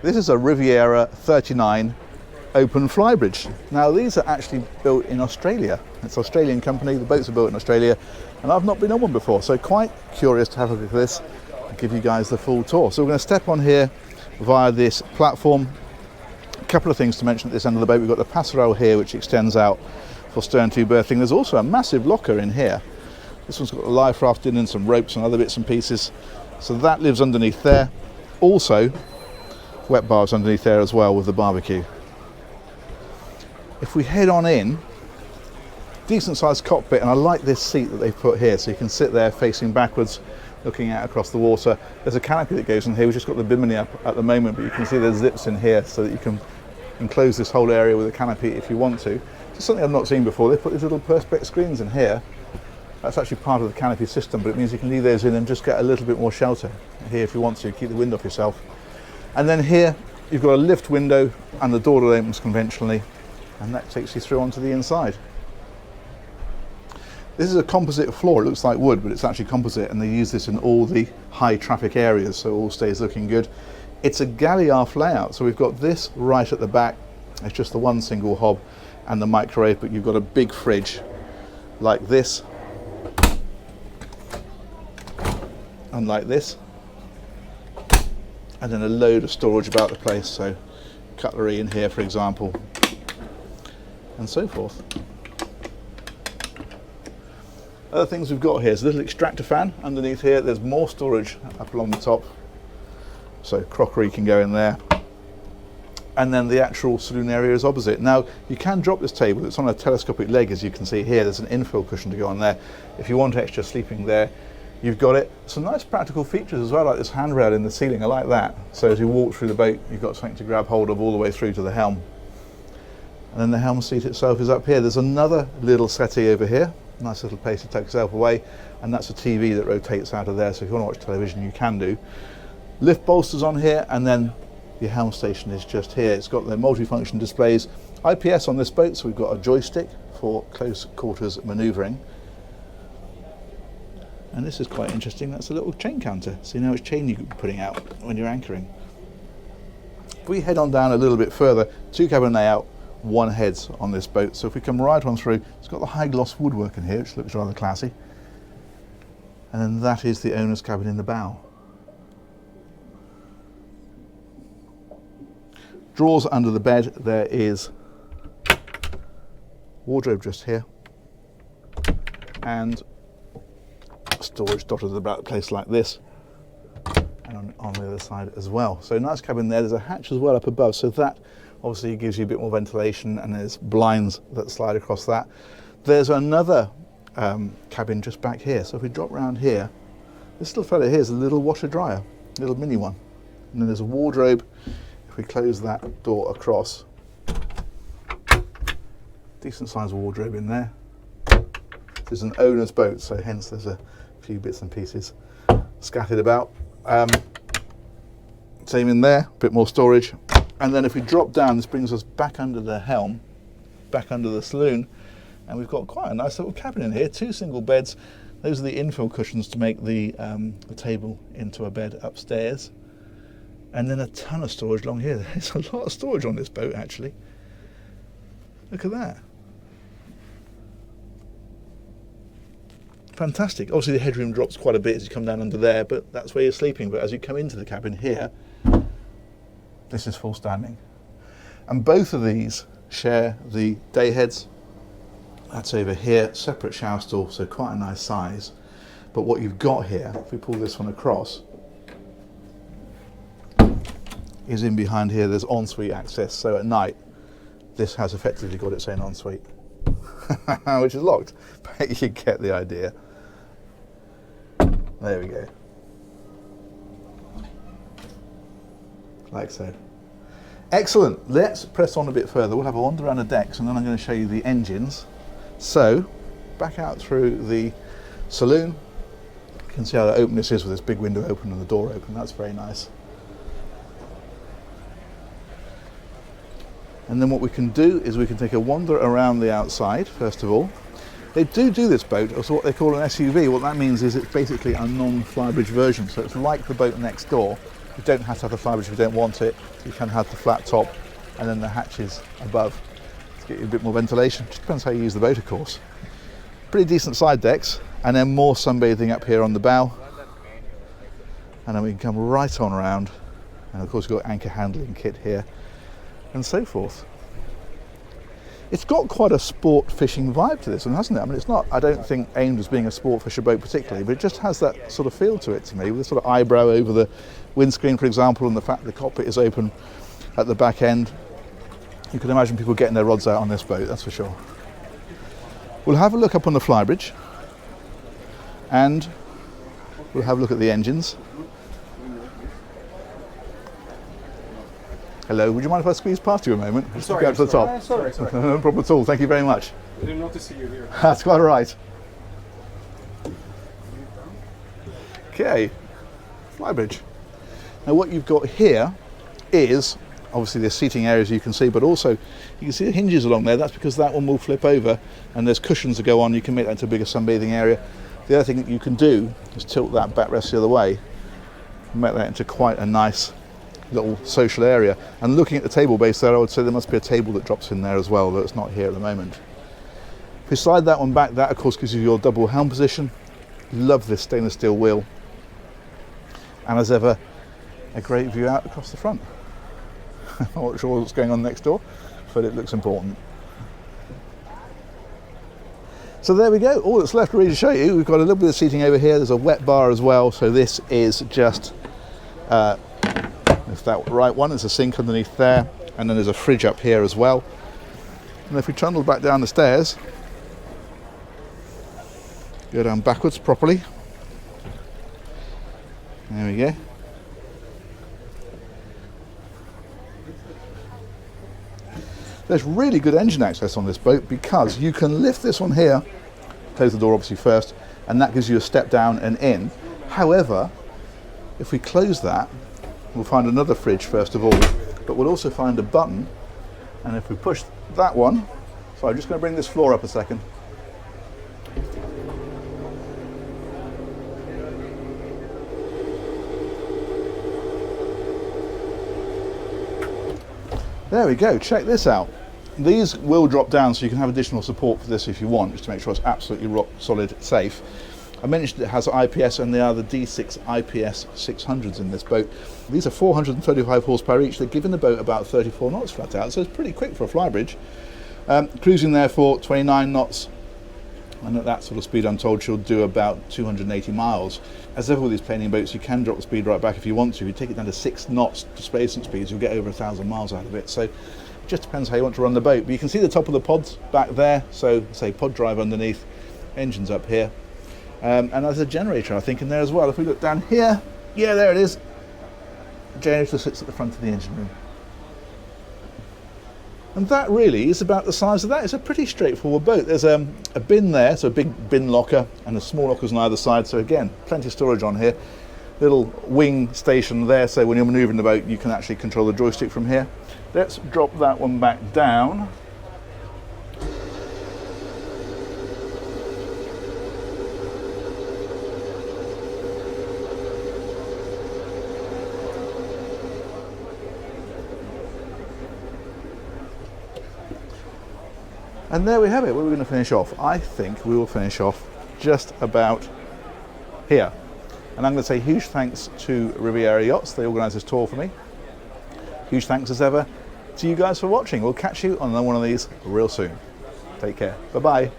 This is a Riviera 39 Open Flybridge. Now these are actually built in Australia. It's an Australian company, the boats are built in Australia, and I've not been on one before, so quite curious to have a look at this and give you guys the full tour. So we're going to step on here via this platform. A couple of things to mention at this end of the boat. We've got the passerelle here which extends out for stern to berthing. There's also a massive locker in here. This one's got a life raft in and some ropes and other bits and pieces. So that lives underneath there. Also, wet bars underneath there as well with the barbecue. If we head on in, decent sized cockpit, and I like this seat that they've put here, so you can sit there facing backwards, looking out across the water. There's a canopy that goes in here. We've just got the bimini up at the moment, but you can see there's zips in here so that you can enclose this whole area with a canopy if you want to. It's something I've not seen before. They put these little perspex screens in here. That's actually part of the canopy system, but it means you can leave those in and just get a little bit more shelter here if you want to, keep the wind off yourself. And then here you've got a lift window and the door that opens conventionally, and that takes you through onto the inside. This is a composite floor. It looks like wood, but it's actually composite, and they use this in all the high traffic areas, so it all stays looking good. It's a galley aft layout, so we've got this right at the back. It's just the one single hob and the microwave, but you've got a big fridge like this and like this, and then a load of storage about the place, so cutlery in here for example, and so forth. Other things we've got here is a little extractor fan underneath here. There's more storage up along the top, so crockery can go in there, and then the actual saloon area is opposite. Now you can drop this table, it's on a telescopic leg as you can see here. There's an infill cushion to go on there if you want extra sleeping there. You've got it. Some nice practical features as well, like this handrail in the ceiling. I like that. So as you walk through the boat, you've got something to grab hold of all the way through to the helm. And then the helm seat itself is up here. There's another little settee over here. Nice little place to tuck yourself away. And that's a TV that rotates out of there. So if you want to watch television, you can do. Lift bolsters on here, and then your helm station is just here. It's got the multifunction displays. IPS on this boat, so we've got a joystick for close quarters manoeuvring. And this is quite interesting. That's a little chain counter, so you know which chain you're putting out when you're anchoring. If we head on down a little bit further, two cabin layout, one heads on this boat. So if we come right on through, it's got the high gloss woodwork in here, which looks rather classy. And then that is the owner's cabin in the bow. Drawers under the bed. There is wardrobe just here, and storage dotted about a place like this, and on the other side as well. So nice cabin there. There's a hatch as well up above, so that obviously gives you a bit more ventilation, and there's blinds that slide across that. There's another cabin just back here, so if we drop around here, this little fella here is a little washer dryer, little mini one, and then there's a wardrobe. If we close that door across, decent sized wardrobe in there. This is an owner's boat, so hence there's a few bits and pieces scattered about. Same in there, a bit more storage. And then if we drop down, this brings us back under the helm, back under the saloon, and we've got quite a nice little cabin in here. Two single beds. Those are the infill cushions to make the table into a bed upstairs. And then a ton of storage along here. There's a lot of storage on this boat actually. Look at that. Fantastic. Obviously the headroom drops quite a bit as you come down under there, but that's where you're sleeping. But as you come into the cabin here, this is full standing. And both of these share the day heads. That's over here, separate shower stall, so quite a nice size. But what you've got here, if we pull this one across, is in behind here, there's ensuite access. So at night, this has effectively got its own ensuite, which is locked, but you get the idea. There we go. Like so. Excellent. Let's press on a bit further. We'll have a wander around the decks, and then I'm going to show you the engines. So, back out through the saloon. You can see how open this is with this big window open and the door open. That's very nice. And then what we can do is we can take a wander around the outside, first of all. They do this boat as what they call an SUV. What that means is it's basically a non-Flybridge version. So it's like the boat next door, You don't have to have the Flybridge if you don't want it. You can have the flat top and then the hatches above to get you a bit more ventilation. Just depends how you use the boat, of course. Pretty decent side decks, and then more sunbathing up here on the bow. And then we can come right on around, and of course we've got anchor handling kit here and so forth. It's got quite a sport fishing vibe to this one, hasn't it? I mean, it's not, I don't think, aimed as being a sport fisher boat particularly, but it just has that sort of feel to it to me, with a sort of eyebrow over the windscreen, for example, and the fact the cockpit is open at the back end. You can imagine people getting their rods out on this boat, that's for sure. We'll have a look up on the Flybridge, and we'll have a look at the engines. Hello, would you mind if I squeeze past you a moment? Just to go up to the top. Sorry. No problem at all, thank you very much. I didn't notice see you here. That's quite all right. Okay, Flybridge. Now what you've got here is obviously the seating areas you can see, but also you can see the hinges along there. That's because that one will flip over and there's cushions that go on. You can make that into a bigger sunbathing area. The other thing that you can do is tilt that backrest the other way and make that into quite a nice little social area. And looking at the table base there, I would say there must be a table that drops in there as well, though it's not here at the moment. If you slide that one back, that of course gives you your double helm position. Love this stainless steel wheel. And as ever, a great view out across the front. I'm not sure what's going on next door, but it looks important. So there we go, all that's left really to show you, we've got a little bit of seating over here. There's a wet bar as well, so this is just if that right one, there's a sink underneath there, and then there's a fridge up here as well. And if we trundle back down the stairs, go down backwards properly. There we go. There's really good engine access on this boat because you can lift this one here, close the door obviously first, and that gives you a step down and in. However, if we close that, we'll find another fridge first of all, but we'll also find a button, and if we push that one, so I'm just going to bring this floor up a second. There we go, check this out. These will drop down so you can have additional support for this if you want, just to make sure it's absolutely rock solid safe. I mentioned it has IPS, and they are the D6 IPS 600s in this boat. These are 435 horsepower each. They're giving the boat about 34 knots flat out, so it's pretty quick for a Flybridge. Cruising there for 29 knots, and at that sort of speed I'm told she'll do about 280 miles. As ever with these planing boats, you can drop the speed right back if you want to. If you take it down to 6 knots displacement speeds, you'll get over 1,000 miles out of it. So it just depends how you want to run the boat. But you can see the top of the pods back there, so say pod drive underneath, engines up here. And there's a generator, I think, in there as well. If we look down here, yeah, there it is. The generator sits at the front of the engine room. And that really is about the size of that. It's a pretty straightforward boat. There's a bin there, so a big bin locker, and the small lockers on either side. So again, plenty of storage on here. Little wing station there, so when you're manoeuvring the boat, you can actually control the joystick from here. Let's drop that one back down. And there we have it. Where are we going to finish off? I think we will finish off just about here. And I'm going to say huge thanks to Riviera Yachts. They organised this tour for me. Huge thanks as ever to you guys for watching. We'll catch you on another one of these real soon. Take care. Bye-bye.